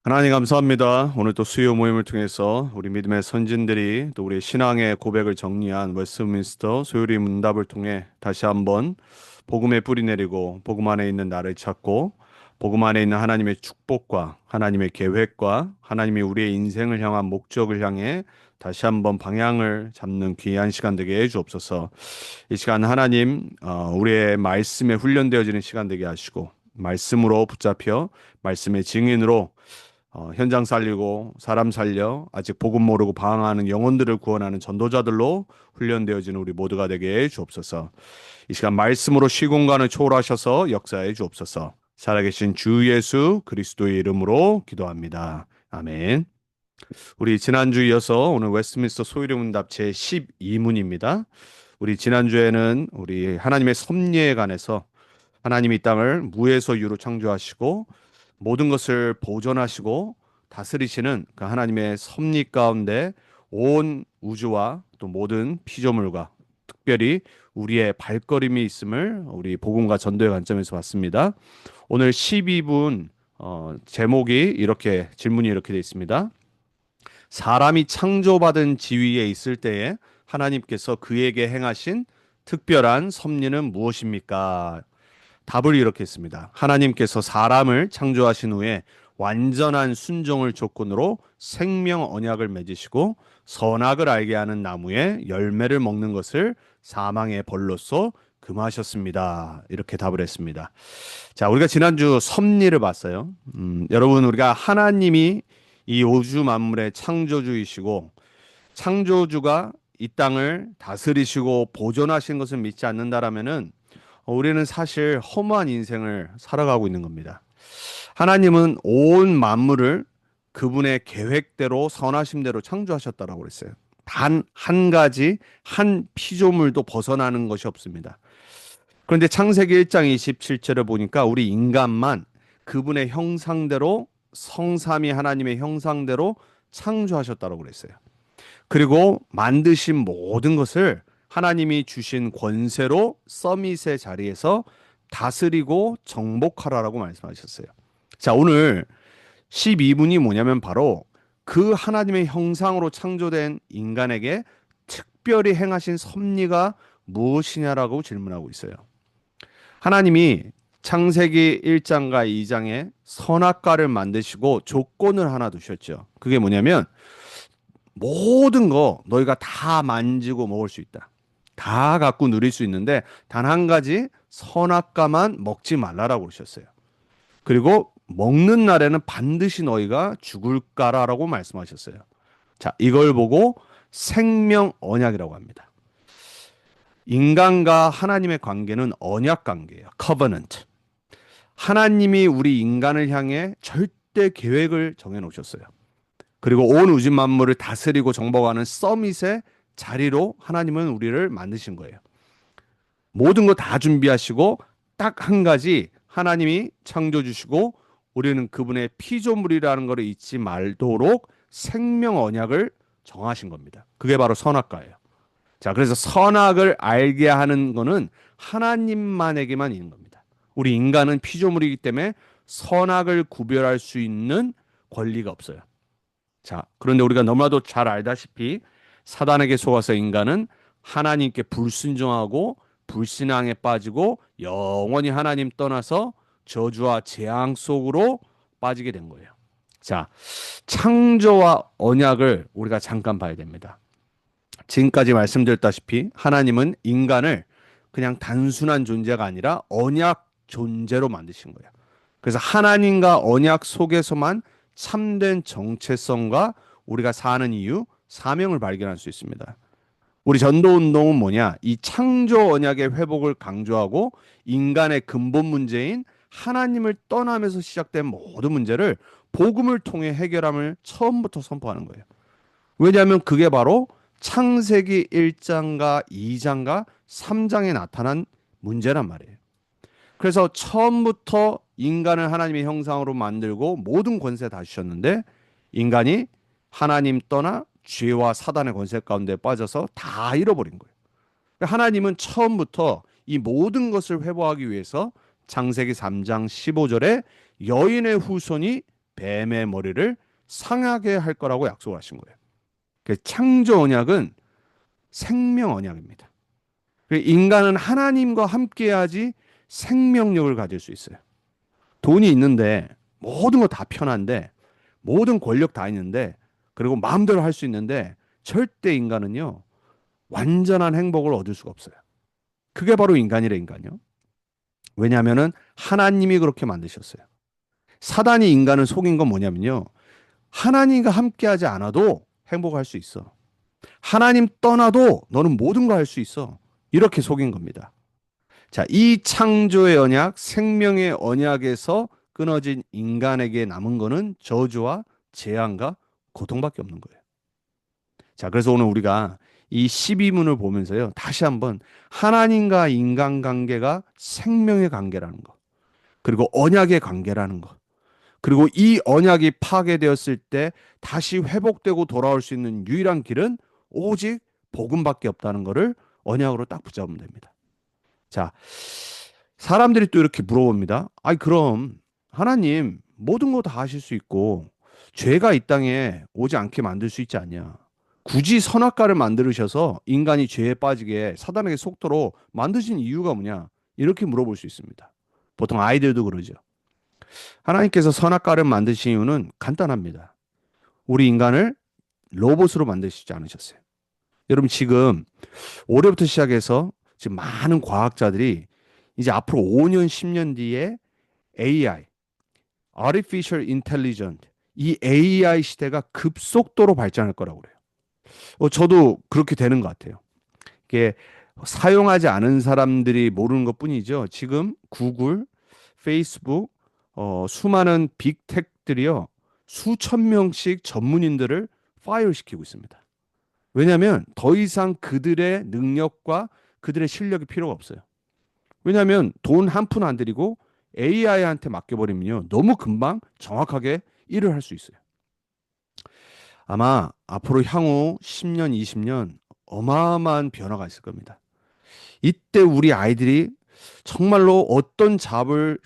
하나님 감사합니다. 오늘 또 수요 모임을 통해서 우리 믿음의 선진들이 또 우리 신앙의 고백을 정리한 웨스트민스터 소요리 문답을 통해 다시 한번 복음의 뿌리 내리고 복음 안에 있는 나를 찾고 복음 안에 있는 하나님의 축복과 하나님의 계획과 하나님이 우리의 인생을 향한 목적을 향해 다시 한번 방향을 잡는 귀한 시간 되게 해 주옵소서. 이 시간 하나님 우리의 말씀에 훈련되어지는 시간 되게 하시고 말씀으로 붙잡혀 말씀의 증인으로 현장 살리고 사람 살려 아직 복음 모르고 방황하는 영혼들을 구원하는 전도자들로 훈련되어지는 우리 모두가 되게 해 주옵소서. 이 시간 말씀으로 시공간을 초월하셔서 역사해 주옵소서. 살아계신 주 예수 그리스도의 이름으로 기도합니다. 아멘. 우리 지난주 이어서 오늘 웨스트민스터 소유리 문답 제 12문입니다. 우리 지난주에는 우리 하나님의 섭리에 관해서 하나님이 이 땅을 무에서 유로 창조하시고 모든 것을 보존하시고 다스리시는 그 하나님의 섭리 가운데 온 우주와 또 모든 피조물과 특별히 우리의 발걸음이 있음을 우리 복음과 전도의 관점에서 봤습니다. 오늘 12분 제목이 이렇게 질문이 이렇게 되어 있습니다. 사람이 창조받은 지위에 있을 때에 하나님께서 그에게 행하신 특별한 섭리는 무엇입니까? 답을 이렇게 했습니다. 하나님께서 사람을 창조하신 후에 완전한 순종을 조건으로 생명 언약을 맺으시고 선악을 알게 하는 나무에 열매를 먹는 것을 사망의 벌로서 금하셨습니다. 이렇게 답을 했습니다. 자, 우리가 지난주 섭리를 봤어요. 여러분, 우리가 하나님이 이 우주 만물의 창조주이시고 창조주가 이 땅을 다스리시고 보존하신 것을 믿지 않는다라면은 우리는 사실 허무한 인생을 살아가고 있는 겁니다. 하나님은 온 만물을 그분의 계획대로 선하심대로 창조하셨다라고 그랬어요. 단 한 가지 한 피조물도 벗어나는 것이 없습니다. 그런데 창세기 1장 27절을 보니까 우리 인간만 그분의 형상대로 성삼위 하나님의 형상대로 창조하셨다고 그랬어요. 그리고 만드신 모든 것을 하나님이 주신 권세로 서밋의 자리에서 다스리고 정복하라라고 말씀하셨어요. 자, 오늘 12분이 뭐냐면 바로 그 하나님의 형상으로 창조된 인간에게 특별히 행하신 섭리가 무엇이냐라고 질문하고 있어요. 하나님이 창세기 1장과 2장에 선악과를 만드시고 조건을 하나 두셨죠. 그게 뭐냐면 모든 거 너희가 다 만지고 먹을 수 있다. 다 갖고 누릴 수 있는데 단 한 가지 선악과만 먹지 말라라고 그러셨어요. 그리고 먹는 날에는 반드시 너희가 죽을 까라라고 말씀하셨어요. 자, 이걸 보고 생명 언약이라고 합니다. 인간과 하나님의 관계는 언약 관계예요. covenant. 하나님이 우리 인간을 향해 절대 계획을 정해 놓으셨어요. 그리고 온 우주 만물을 다스리고 정복하는 서밋의 자리로 하나님은 우리를 만드신 거예요. 모든 거 다 준비하시고 딱 한 가지 하나님이 창조 주시고 우리는 그분의 피조물이라는 것을 잊지 말도록 생명 언약을 정하신 겁니다. 그게 바로 선악과예요. 자, 그래서 선악을 알게 하는 거는 하나님만에게만 있는 겁니다. 우리 인간은 피조물이기 때문에 선악을 구별할 수 있는 권리가 없어요. 자, 그런데 우리가 너무나도 잘 알다시피 사단에게 속아서 인간은 하나님께 불순종하고 불신앙에 빠지고 영원히 하나님 떠나서 저주와 재앙 속으로 빠지게 된 거예요. 자, 창조와 언약을 우리가 잠깐 봐야 됩니다. 지금까지 말씀드렸다시피 하나님은 인간을 그냥 단순한 존재가 아니라 언약 존재로 만드신 거예요. 그래서 하나님과 언약 속에서만 참된 정체성과 우리가 사는 이유, 사명을 발견할 수 있습니다. 우리 전도 운동은 뭐냐? 이 창조 언약의 회복을 강조하고 인간의 근본 문제인 하나님을 떠나면서 시작된 모든 문제를 복음을 통해 해결함을 처음부터 선포하는 거예요. 왜냐하면 그게 바로 창세기 1장과 2장과 3장에 나타난 문제란 말이에요. 그래서 처음부터 인간을 하나님의 형상으로 만들고 모든 권세 다 주셨는데 인간이 하나님 떠나 죄와 사단의 권세 가운데 빠져서 다 잃어버린 거예요. 하나님은 처음부터 이 모든 것을 회복하기 위해서 창세기 3장 15절에 여인의 후손이 뱀의 머리를 상하게 할 거라고 약속하신 거예요. 그 창조 언약은 생명 언약입니다. 인간은 하나님과 함께해야지 생명력을 가질 수 있어요. 돈이 있는데 모든 거 다 편한데 모든 권력 다 있는데 그리고 마음대로 할 수 있는데 절대 인간은요 완전한 행복을 얻을 수가 없어요. 그게 바로 인간이래 인간이요. 왜냐하면은 하나님이 그렇게 만드셨어요. 사단이 인간을 속인 건 뭐냐면요. 하나님과 함께하지 않아도 행복할 수 있어. 하나님 떠나도 너는 모든 거 할 수 있어. 이렇게 속인 겁니다. 자, 이 창조의 언약, 생명의 언약에서 끊어진 인간에게 남은 거는 저주와 재앙과 고통밖에 없는 거예요. 자, 그래서 오늘 우리가 이 12문을 보면서요. 다시 한번 하나님과 인간 관계가 생명의 관계라는 거. 그리고 언약의 관계라는 거. 그리고 이 언약이 파괴되었을 때 다시 회복되고 돌아올 수 있는 유일한 길은 오직 복음밖에 없다는 것을 언약으로 딱 붙잡으면 됩니다. 자, 사람들이 또 이렇게 물어봅니다. 아니, 그럼 하나님 모든 거 다 하실 수 있고 죄가 이 땅에 오지 않게 만들 수 있지 않냐? 굳이 선악과를 만들으셔서 인간이 죄에 빠지게 사단에게 속도록 만드신 이유가 뭐냐? 이렇게 물어볼 수 있습니다. 보통 아이들도 그러죠. 하나님께서 선악과를 만드신 이유는 간단합니다. 우리 인간을 로봇으로 만드시지 않으셨어요. 여러분 지금 올해부터 시작해서 지금 많은 과학자들이 이제 앞으로 5년, 10년 뒤에 AI, Artificial Intelligence, 이 AI 시대가 급속도로 발전할 거라고 그래요. 저도 그렇게 되는 것 같아요. 이게 사용하지 않은 사람들이 모르는 것뿐이죠. 지금 구글, 페이스북, 수많은 빅텍들이요. 수천 명씩 전문인들을 파이어 시키고 있습니다. 왜냐하면 더 이상 그들의 능력과 그들의 실력이 필요가 없어요. 왜냐하면 돈 한 푼 안 들이고 AI한테 맡겨버리면요. 너무 금방 정확하게 일을 할 수 있어요. 아마 앞으로 향후 10년, 20년 어마어마한 변화가 있을 겁니다. 이때 우리 아이들이 정말로 어떤 잡을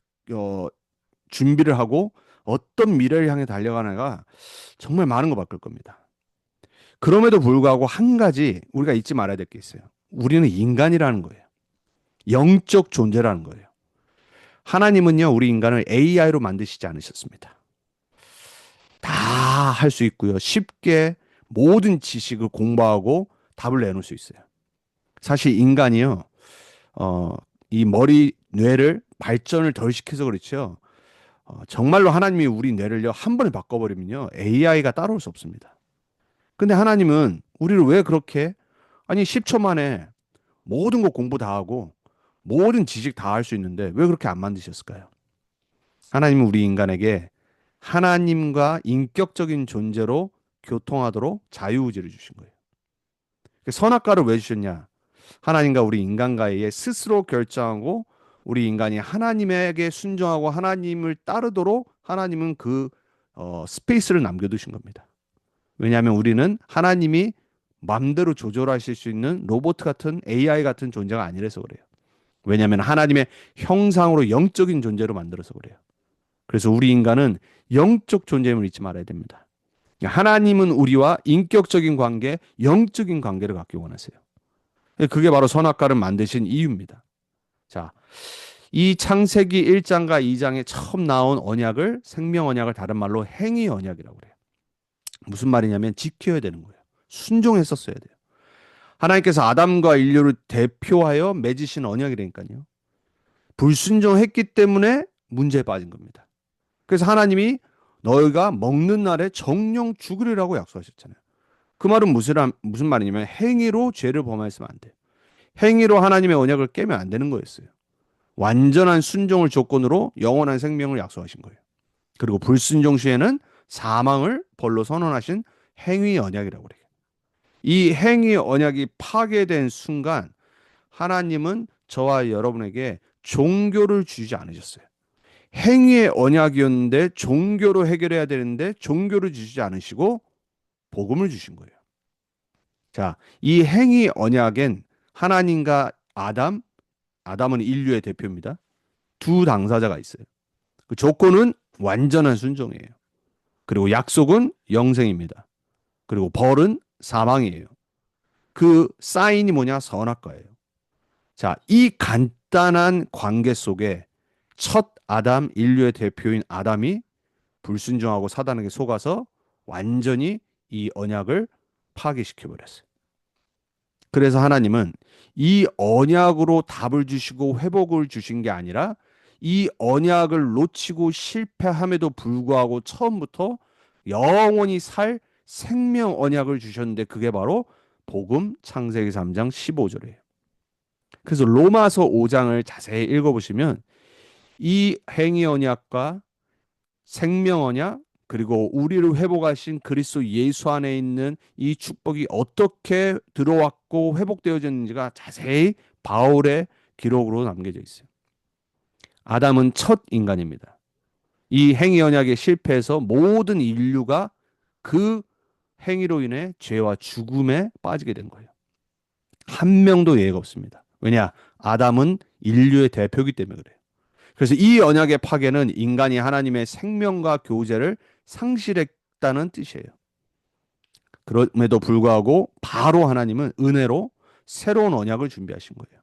준비를 하고 어떤 미래를 향해 달려가나가 정말 많은 거 바뀔 겁니다. 그럼에도 불구하고 한 가지 우리가 잊지 말아야 될 게 있어요. 우리는 인간이라는 거예요. 영적 존재라는 거예요. 하나님은요, 우리 인간을 AI로 만드시지 않으셨습니다. 다 할 수 있고요. 쉽게 모든 지식을 공부하고 답을 내놓을 수 있어요. 사실 인간이요, 이 머리, 뇌를 발전을 덜 시켜서 그렇죠. 정말로 하나님이 우리 뇌를요, 한 번에 바꿔버리면요, AI가 따라올 수 없습니다. 근데 하나님은 우리를 왜 그렇게, 아니, 10초 만에 모든 거 공부 다 하고, 모든 지식 다 할 수 있는데 왜 그렇게 안 만드셨을까요? 하나님은 우리 인간에게 하나님과 인격적인 존재로 교통하도록 자유의지를 주신 거예요. 선악과를 왜 주셨냐? 하나님과 우리 인간과의 스스로 결정하고 우리 인간이 하나님에게 순종하고 하나님을 따르도록 하나님은 그 스페이스를 남겨두신 겁니다. 왜냐하면 우리는 하나님이 마음대로 조절하실 수 있는 로봇 같은 AI 같은 존재가 아니라서 그래요. 왜냐하면 하나님의 형상으로 영적인 존재로 만들어서 그래요. 그래서 우리 인간은 영적 존재임을 잊지 말아야 됩니다. 하나님은 우리와 인격적인 관계, 영적인 관계를 갖기 원하세요. 그게 바로 선악과를 만드신 이유입니다. 자, 이 창세기 1장과 2장에 처음 나온 언약을 생명 언약을 다른 말로 행위 언약이라고 그래요. 무슨 말이냐면 지켜야 되는 거예요. 순종했었어야 돼요. 하나님께서 아담과 인류를 대표하여 맺으신 언약이라니까요. 불순종했기 때문에 문제에 빠진 겁니다. 그래서 하나님이 너희가 먹는 날에 정령 죽으리라고 약속하셨잖아요. 그 말은 무슨 말이냐면 행위로 죄를 범했으면 안 돼요. 행위로 하나님의 언약을 깨면 안 되는 거였어요. 완전한 순종을 조건으로 영원한 생명을 약속하신 거예요. 그리고 불순종 시에는 사망을 벌로 선언하신 행위 언약이라고 그래요. 이 행위 언약이 파괴된 순간 하나님은 저와 여러분에게 종교를 주지 않으셨어요. 행위의 언약이었는데 종교로 해결해야 되는데 종교를 주지 않으시고 복음을 주신 거예요. 자, 이 행위 언약엔 하나님과 아담은 인류의 대표입니다. 두 당사자가 있어요. 그 조건은 완전한 순종이에요. 그리고 약속은 영생입니다. 그리고 벌은 사망이에요. 그 사인이 뭐냐? 선악과예요. 자, 이 간단한 관계 속에 첫 아담, 인류의 대표인 아담이 불순종하고 사단에게 속아서 완전히 이 언약을 파괴시켜 버렸어요. 그래서 하나님은 이 언약으로 답을 주시고 회복을 주신 게 아니라 이 언약을 놓치고 실패함에도 불구하고 처음부터 영원히 살 생명 언약을 주셨는데 그게 바로 복음 창세기 3장 15절이에요. 그래서 로마서 5장을 자세히 읽어보시면 이 행위 언약과 생명 언약 그리고 우리를 회복하신 그리스도 예수 안에 있는 이 축복이 어떻게 들어왔고 회복되어졌는지가 자세히 바울의 기록으로 남겨져 있어요. 아담은 첫 인간입니다. 이 행위 언약에 실패해서 모든 인류가 그 행위로 인해 죄와 죽음에 빠지게 된 거예요. 한 명도 예외가 없습니다. 왜냐? 아담은 인류의 대표이기 때문에 그래요. 그래서 이 언약의 파괴는 인간이 하나님의 생명과 교제를 상실했다는 뜻이에요. 그럼에도 불구하고 바로 하나님은 은혜로 새로운 언약을 준비하신 거예요.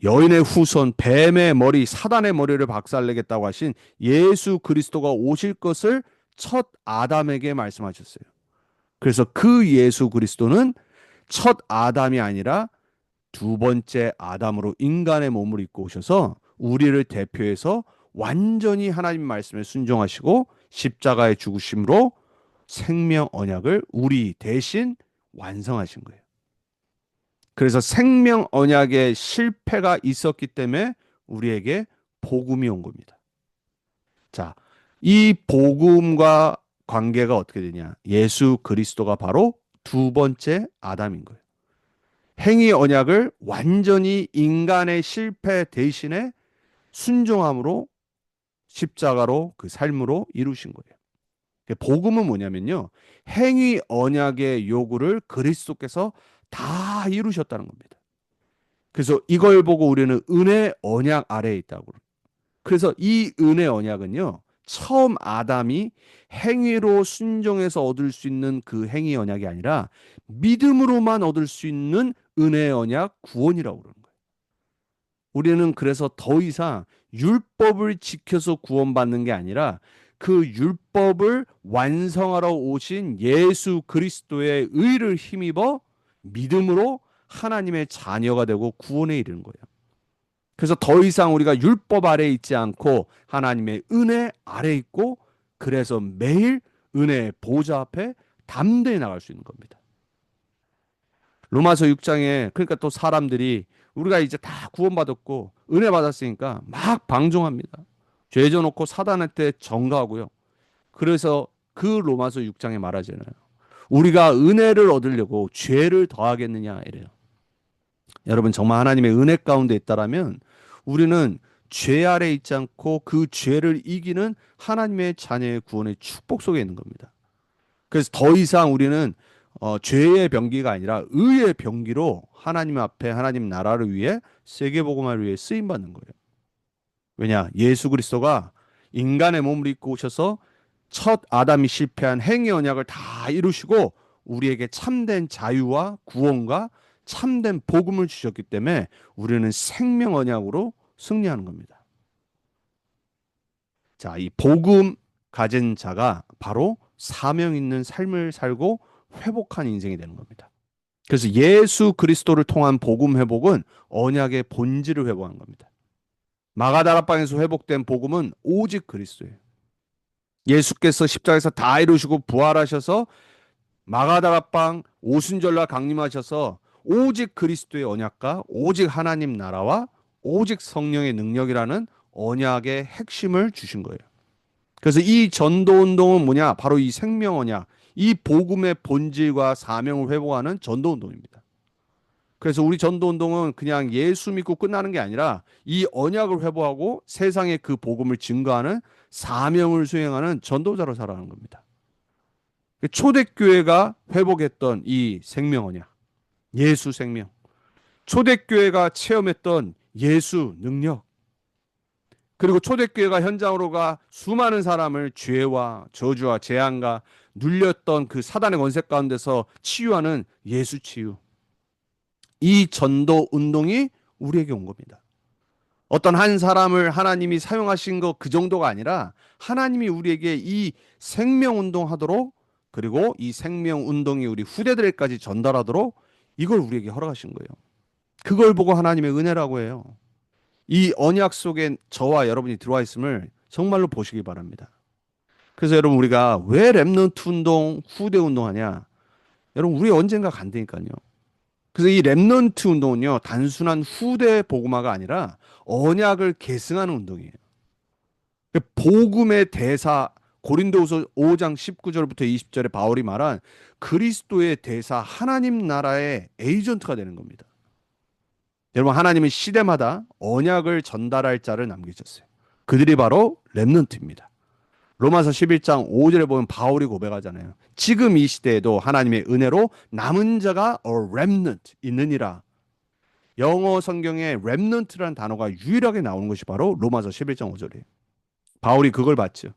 여인의 후손 뱀의 머리 사단의 머리를 박살내겠다고 하신 예수 그리스도가 오실 것을 첫 아담에게 말씀하셨어요. 그래서 그 예수 그리스도는 첫 아담이 아니라 두 번째 아담으로 인간의 몸을 입고 오셔서 우리를 대표해서 완전히 하나님 말씀에 순종하시고 십자가의 죽으심으로 생명 언약을 우리 대신 완성하신 거예요. 그래서 생명 언약의 실패가 있었기 때문에 우리에게 복음이 온 겁니다. 자, 이 복음과 관계가 어떻게 되냐? 예수 그리스도가 바로 두 번째 아담인 거예요. 행위 언약을 완전히 인간의 실패 대신에 순종함으로 십자가로 그 삶으로 이루신 거예요. 복음은 뭐냐면요. 행위 언약의 요구를 그리스도께서 다 이루셨다는 겁니다. 그래서 이걸 보고 우리는 은혜 언약 아래에 있다고. 그래서 이 은혜 언약은요. 처음 아담이 행위로 순종해서 얻을 수 있는 그 행위 언약이 아니라 믿음으로만 얻을 수 있는 은혜 언약 구원이라고 그러는 거예요. 우리는 그래서 더 이상 율법을 지켜서 구원받는 게 아니라 그 율법을 완성하러 오신 예수 그리스도의 의를 힘입어 믿음으로 하나님의 자녀가 되고 구원에 이르는 거예요. 그래서 더 이상 우리가 율법 아래에 있지 않고 하나님의 은혜 아래에 있고 그래서 매일 은혜의 보좌 앞에 담대히 나갈 수 있는 겁니다. 로마서 6장에 그러니까 또 사람들이 우리가 이제 다 구원받았고 은혜 받았으니까 막 방종합니다. 죄 져놓고 사단한테 전가하고요. 그래서 그 로마서 6장에 말하잖아요. 우리가 은혜를 얻으려고 죄를 더하겠느냐 이래요. 여러분 정말 하나님의 은혜 가운데 있다라면 우리는 죄 아래 있지 않고 그 죄를 이기는 하나님의 자녀의 구원의 축복 속에 있는 겁니다. 그래서 더 이상 우리는 죄의 병기가 아니라 의의 병기로 하나님 앞에 하나님 나라를 위해 세계복음화를 위해 쓰임 받는 거예요. 왜냐? 예수 그리스도가 인간의 몸을 입고 오셔서 첫 아담이 실패한 행위 언약을 다 이루시고 우리에게 참된 자유와 구원과 참된 복음을 주셨기 때문에 우리는 생명 언약으로 승리하는 겁니다. 자, 이 복음 가진 자가 바로 사명 있는 삶을 살고 회복한 인생이 되는 겁니다. 그래서 예수 그리스도를 통한 복음 회복은 언약의 본질을 회복한 겁니다. 마가다락방에서 회복된 복음은 오직 그리스도예요. 예수께서 십자가에서 다 이루시고 부활하셔서 마가다락방 오순절날 강림하셔서 오직 그리스도의 언약과 오직 하나님 나라와 오직 성령의 능력이라는 언약의 핵심을 주신 거예요. 그래서 이 전도 운동은 뭐냐? 바로 이 생명 언약, 이 복음의 본질과 사명을 회복하는 전도 운동입니다. 그래서 우리 전도 운동은 그냥 예수 믿고 끝나는 게 아니라 이 언약을 회복하고 세상에 그 복음을 증거하는 사명을 수행하는 전도자로 살아가는 겁니다. 초대교회가 회복했던 이 생명 언약, 예수 생명, 초대교회가 체험했던 예수 능력, 그리고 초대교회가 현장으로 가 수많은 사람을 죄와 저주와 재앙과 눌렸던 그 사단의 권세 가운데서 치유하는 예수 치유. 이 전도 운동이 우리에게 온 겁니다. 어떤 한 사람을 하나님이 사용하신 거 그 정도가 아니라 하나님이 우리에게 이 생명 운동하도록, 그리고 이 생명 운동이 우리 후대들에게까지 전달하도록 이걸 우리에게 허락하신 거예요. 그걸 보고 하나님의 은혜라고 해요. 이 언약 속에 저와 여러분이 들어와 있음을 정말로 보시기 바랍니다. 그래서 여러분, 우리가 왜 렘넌트 운동, 후대 운동하냐? 여러분, 우리 언젠가 간다니까요. 그래서 이 렘넌트 운동은요, 단순한 후대 복음화가 아니라 언약을 계승하는 운동이에요. 복음의 대사, 고린도후서 5장 19절부터 20절에 바울이 말한 그리스도의 대사, 하나님 나라의 에이전트가 되는 겁니다. 여러분, 하나님은 시대마다 언약을 전달할 자를 남기셨어요. 그들이 바로 렘넌트입니다. 로마서 11장 5절에 보면 바울이 고백하잖아요. 지금 이 시대에도 하나님의 은혜로 남은 자가 a remnant 있느니라. 영어 성경에 remnant라는 단어가 유일하게 나오는 것이 바로 로마서 11장 5절이에요. 바울이 그걸 봤죠.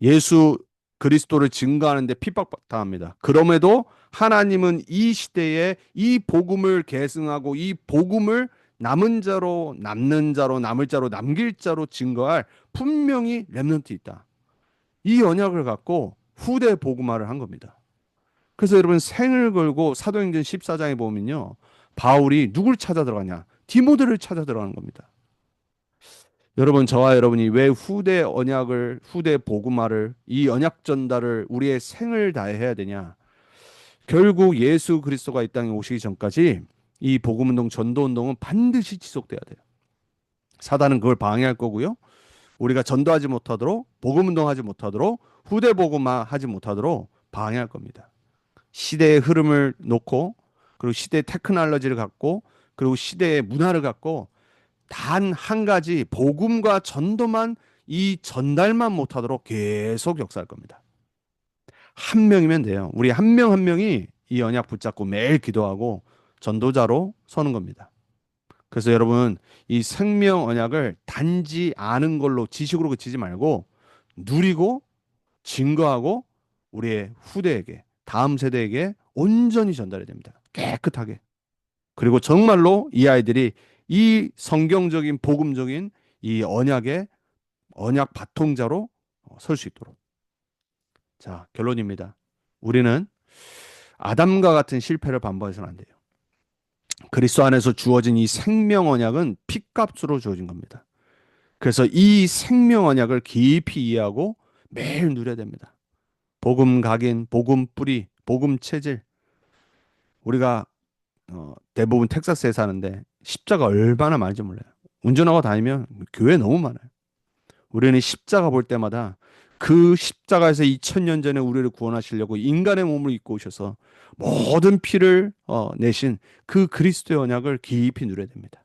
예수 그리스도를 증거하는데 핍박당합니다. 그럼에도 하나님은 이 시대에 이 복음을 계승하고 이 복음을 남은 자로, 남는 자로, 남을 자로, 남길 자로 증거할 분명히 렘넌트 있다. 이 언약을 갖고 후대 복음화를 한 겁니다. 그래서 여러분, 생을 걸고 사도행전 14장에 보면요, 바울이 누굴 찾아 들어가냐? 디모데를 찾아 들어가는 겁니다. 여러분, 저와 여러분이 왜 후대 언약을, 후대 복음화를, 이 언약 전달을 우리의 생을 다해 해야 되냐? 결국 예수 그리스도가 이 땅에 오시기 전까지 이 복음 운동, 전도 운동은 반드시 지속돼야 돼요. 사단은 그걸 방해할 거고요. 우리가 전도하지 못하도록, 복음 운동하지 못하도록, 후대 복음화 하지 못하도록 방해할 겁니다. 시대의 흐름을 놓고, 그리고 시대의 테크놀로지를 갖고, 그리고 시대의 문화를 갖고 단 한 가지 복음과 전도만, 이 전달만 못하도록 계속 역사할 겁니다. 한 명이면 돼요. 우리 한 명 한 명이 이 언약 붙잡고 매일 기도하고 전도자로 서는 겁니다. 그래서 여러분, 이 생명 언약을 단지 아는 걸로, 지식으로 그치지 말고 누리고 증거하고 우리의 후대에게, 다음 세대에게 온전히 전달해야 됩니다. 깨끗하게. 그리고 정말로 이 아이들이 이 성경적인 복음적인 이 언약의 언약 바통자로 설 수 있도록. 자, 결론입니다. 우리는 아담과 같은 실패를 반복해서는 안 돼요. 그리스도 안에서 주어진 이 생명 언약은 핏값으로 주어진 겁니다. 그래서 이 생명 언약을 깊이 이해하고 매일 누려야 됩니다. 복음 각인, 복음 뿌리, 복음 체질. 우리가 대부분 텍사스에 사는데 십자가 얼마나 많은지 몰라요. 운전하고 다니면 교회 너무 많아요. 우리는 십자가 볼 때마다 그 십자가에서 2000년 전에 우리를 구원하시려고 인간의 몸을 입고 오셔서 모든 피를 내신 그 그리스도의 언약을 깊이 누려야 됩니다.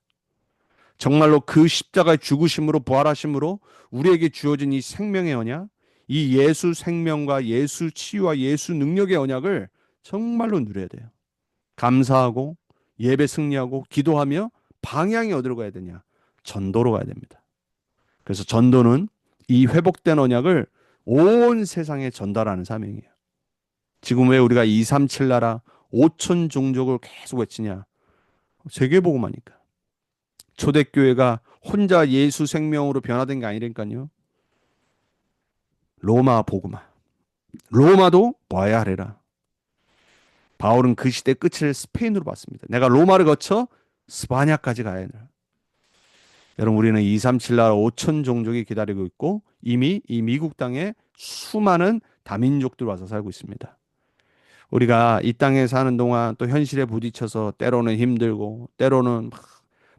정말로 그 십자가의 죽으심으로 부활하심으로 우리에게 주어진 이 생명의 언약, 이 예수 생명과 예수 치유와 예수 능력의 언약을 정말로 누려야 돼요. 감사하고 예배 승리하고 기도하며 방향이 어디로 가야 되냐? 전도로 가야 됩니다. 그래서 전도는 이 회복된 언약을 온 세상에 전달하는 사명이에요. 지금 왜 우리가 237 나라 5천 종족을 계속 외치냐? 세계복음하니까. 초대교회가 혼자 예수 생명으로 변화된 게 아니라니까요. 로마 복음화. 로마도 와야 하리라. 바울은 그 시대 끝을 스페인으로 봤습니다. 내가 로마를 거쳐 스파냐까지 가야 하리라. 여러분, 우리는 237 나라 5천 종족이 기다리고 있고 이미 이 미국 땅에 수많은 다민족들 와서 살고 있습니다. 우리가 이 땅에 사는 동안 또 현실에 부딪혀서 때로는 힘들고 때로는 막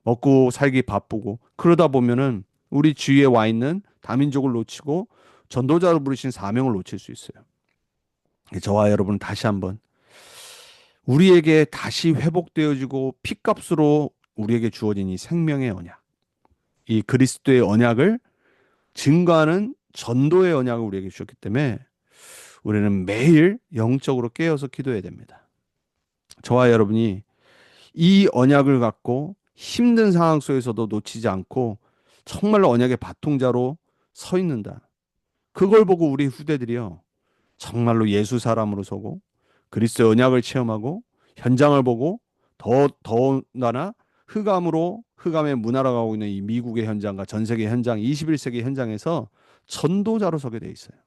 먹고 살기 바쁘고 그러다 보면은 우리 주위에 와 있는 다민족을 놓치고 전도자로 부르신 사명을 놓칠 수 있어요. 저와 여러분 다시 한번 우리에게 다시 회복되어지고 피값으로 우리에게 주어진 이 생명의 언약, 이 그리스도의 언약을 증거하는 전도의 언약을 우리에게 주셨기 때문에 우리는 매일 영적으로 깨어서 기도해야 됩니다. 저와 여러분이 이 언약을 갖고 힘든 상황 속에서도 놓치지 않고 정말로 언약의 바통자로 서 있는다. 그걸 보고 우리 후대들이요. 정말로 예수 사람으로 서고 그리스도의 언약을 체험하고 현장을 보고 더군다나 흑암의 문화로 가고 있는 이 미국의 현장과 전 세계 현장, 21세기 현장에서 전도자로 서게 돼 있어요.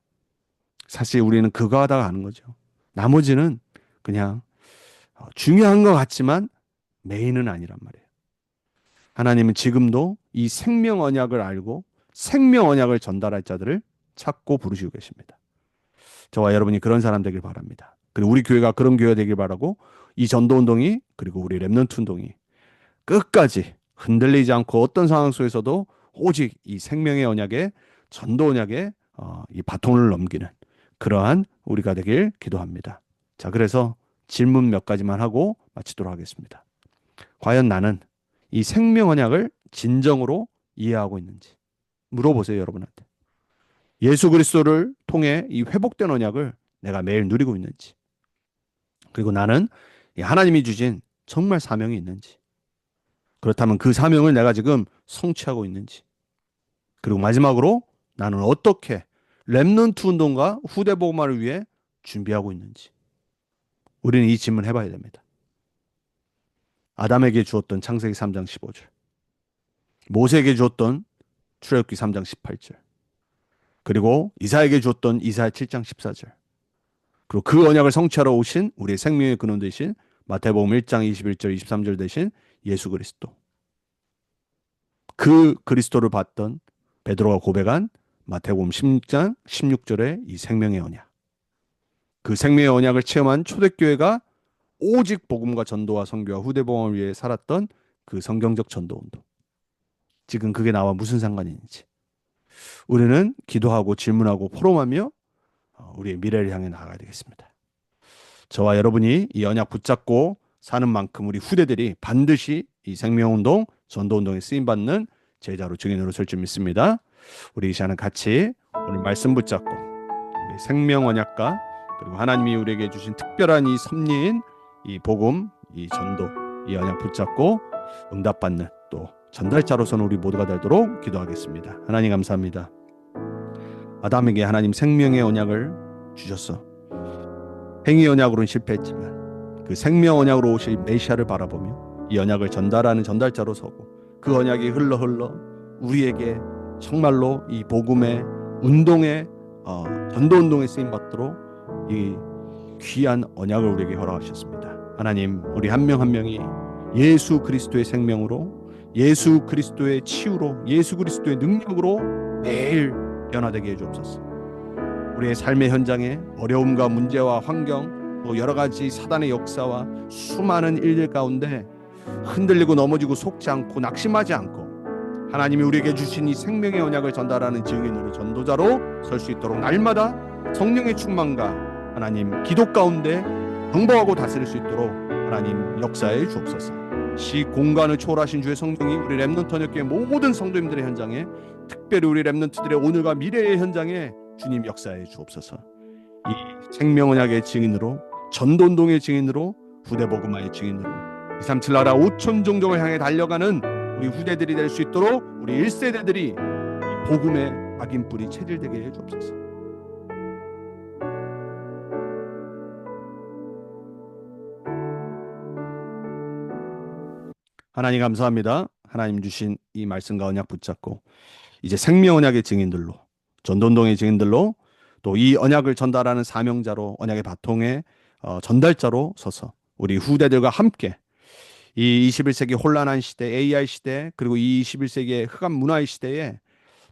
사실 우리는 그거 하다가 하는 거죠. 나머지는 그냥 중요한 것 같지만 메인은 아니란 말이에요. 하나님은 지금도 이 생명 언약을 알고 생명 언약을 전달할 자들을 찾고 부르시고 계십니다. 저와 여러분이 그런 사람 되길 바랍니다. 그리고 우리 교회가 그런 교회가 되길 바라고 이 전도 운동이 그리고 우리 렘넌트 운동이 끝까지 흔들리지 않고 어떤 상황 속에서도 오직 이 생명의 언약에 전도 언약에 이 바통을 넘기는 그러한 우리가 되길 기도합니다. 자, 그래서 질문 몇 가지만 하고 마치도록 하겠습니다. 과연 나는 이 생명 언약을 진정으로 이해하고 있는지 물어보세요, 여러분한테. 예수 그리스도를 통해 이 회복된 언약을 내가 매일 누리고 있는지, 그리고 나는 이 하나님이 주신 정말 사명이 있는지, 그렇다면 그 사명을 내가 지금 성취하고 있는지, 그리고 마지막으로 나는 어떻게 렘넌트 운동과 후대 복음화를 위해 준비하고 있는지 우리는 이 질문을 해봐야 됩니다. 아담에게 주었던 창세기 3장 15절, 모세에게 주었던 출애굽기 3장 18절, 그리고 이사에게 주었던 이사야 7장 14절, 그리고 그 언약을 성취하러 오신 우리의 생명의 근원 되신 마태복음 1장 21절 23절 되신 예수 그리스도, 그 그리스도를 봤던 베드로가 고백한 마태복음 10장 16절의 이 생명의 언약, 그 생명의 언약을 체험한 초대교회가 오직 복음과 전도와 선교와 후대 복음을 위해 살았던 그 성경적 전도 운동, 지금 그게 나와 무슨 상관이 있는지 우리는 기도하고 질문하고 포럼하며 우리의 미래를 향해 나아가야 되겠습니다. 저와 여러분이 이 언약 붙잡고 사는 만큼 우리 후대들이 반드시 이 생명운동, 전도운동에 쓰임받는 제자로 증인으로 설 줄 믿습니다. 우리 이 시간은 같이 오늘 말씀 붙잡고 우리 생명 언약과 그리고 하나님이 우리에게 주신 특별한 이 섭리인 이 복음, 이 전도, 이 언약 붙잡고 응답받는 또 전달자로서는 우리 모두가 되도록 기도하겠습니다. 하나님 감사합니다. 아담에게 하나님 생명의 언약을 주셨어. 행위 언약으로는 실패했지만 그 생명 언약으로 오실 메시아를 바라보며 이 언약을 전달하는 전달자로 서고 그 언약이 흘러 우리에게 정말로 이 복음의 운동의 전도 운동에 쓰임 받도록 이 귀한 언약을 우리에게 허락하셨습니다. 하나님, 우리 한 명 한 명이 예수 그리스도의 생명으로, 예수 그리스도의 치유로, 예수 그리스도의 능력으로 매일 변화되게 해주옵소서. 우리의 삶의 현장에 어려움과 문제와 환경, 또 여러 가지 사단의 역사와 수많은 일들 가운데 흔들리고 넘어지고 속지 않고 낙심하지 않고 하나님이 우리에게 주신 이 생명의 언약을 전달하는 증인으로 전도자로 설 수 있도록 날마다 성령의 충만과 하나님 기도 가운데 정복하고 다스릴 수 있도록 하나님 역사해 주옵소서. 시 공간을 초월하신 주의 성령이 우리 렘넌트 언약교회 모든 성도님들의 현장에, 특별히 우리 렘넌트들의 오늘과 미래의 현장에 주님 역사해 주옵소서. 이 생명 언약의 증인으로, 전도운동의 증인으로, 후대 복음화의 증인으로 237 나라 5천 종족을 향해 달려가는 우리 후대들이 될 수 있도록 우리 1세대들이 복음의 각인뿌리 체질되게 해 주옵소서. 하나님 감사합니다. 하나님 주신 이 말씀과 언약 붙잡고 이제 생명 언약의 증인들로, 전도운동의 증인들로, 또 이 언약을 전달하는 사명자로, 언약의 바통의 전달자로 서서 우리 후대들과 함께 이 21세기 혼란한 시대, AI 시대, 그리고 이 21세기의 흑암 문화의 시대에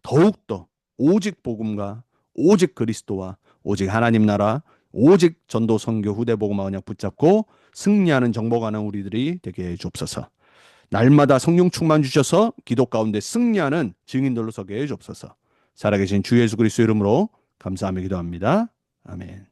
더욱더 오직 복음과 오직 그리스도와 오직 하나님 나라, 오직 전도 선교 후대 복음과 언약 붙잡고 승리하는 정복하는 우리들이 되게 해 주옵소서. 날마다 성령 충만 주셔서 기도 가운데 승리하는 증인들로 서게 해 주옵소서. 살아계신 주 예수 그리스도 이름으로 감사하며 기도합니다. 아멘.